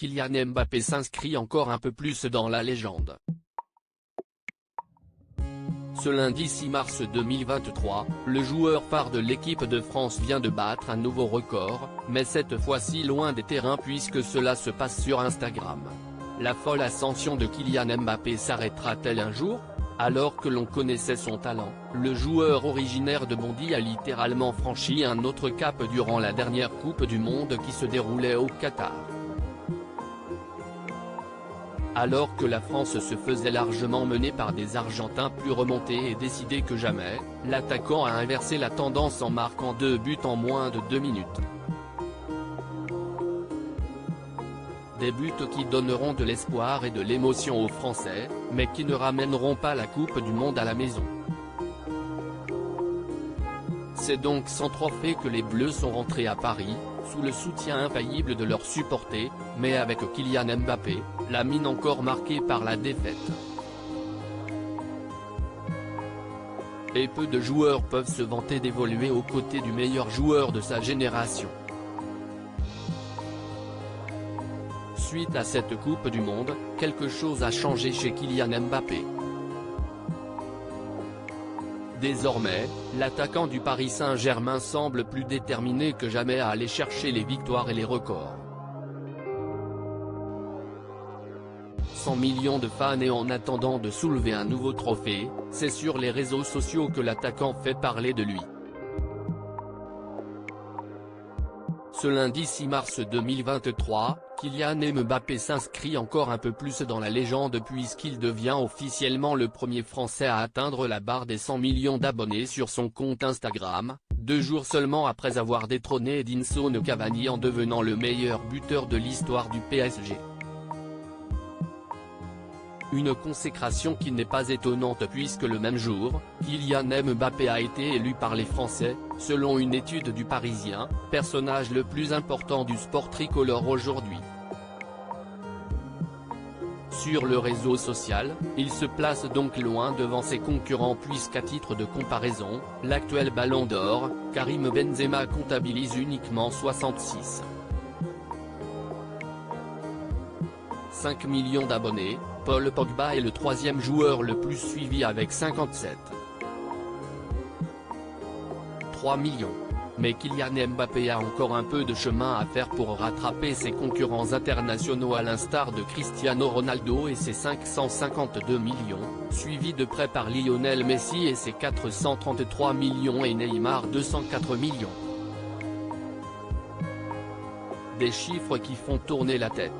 Kylian Mbappé s'inscrit encore un peu plus dans la légende. Ce lundi 6 mars 2023, le joueur phare de l'équipe de France vient de battre un nouveau record, mais cette fois-ci loin des terrains puisque cela se passe sur Instagram. La folle ascension de Kylian Mbappé s'arrêtera-t-elle un jour ? Alors que l'on connaissait son talent, le joueur originaire de Bondy a littéralement franchi un autre cap durant la dernière Coupe du Monde qui se déroulait au Qatar. Alors que la France se faisait largement mener par des Argentins plus remontés et décidés que jamais, l'attaquant a inversé la tendance en marquant 2 buts en moins de 2 minutes. Des buts qui donneront de l'espoir et de l'émotion aux Français, mais qui ne ramèneront pas la Coupe du Monde à la maison. C'est donc sans trophée que les Bleus sont rentrés à Paris, sous le soutien infaillible de leurs supporters, mais avec Kylian Mbappé, la mine encore marquée par la défaite. Et peu de joueurs peuvent se vanter d'évoluer aux côtés du meilleur joueur de sa génération. Suite à cette Coupe du Monde, quelque chose a changé chez Kylian Mbappé. Désormais, l'attaquant du Paris Saint-Germain semble plus déterminé que jamais à aller chercher les victoires et les records. 100 millions de fans et en attendant de soulever un nouveau trophée, c'est sur les réseaux sociaux que l'attaquant fait parler de lui. Ce lundi 6 mars 2023, Kylian Mbappé s'inscrit encore un peu plus dans la légende puisqu'il devient officiellement le premier Français à atteindre la barre des 100 millions d'abonnés sur son compte Instagram, 2 jours seulement après avoir détrôné Edinson Cavani en devenant le meilleur buteur de l'histoire du PSG. Une consécration qui n'est pas étonnante puisque le même jour, Kylian Mbappé a été élu par les Français, selon une étude du Parisien, personnage le plus important du sport tricolore aujourd'hui. Sur le réseau social, il se place donc loin devant ses concurrents puisqu'à titre de comparaison, l'actuel Ballon d'Or, Karim Benzema comptabilise uniquement 66. 5 millions d'abonnés, Paul Pogba est le 3e joueur le plus suivi avec 57. 3 millions. Mais Kylian Mbappé a encore un peu de chemin à faire pour rattraper ses concurrents internationaux à l'instar de Cristiano Ronaldo et ses 552 millions, suivi de près par Lionel Messi et ses 433 millions et Neymar 204 millions. Des chiffres qui font tourner la tête.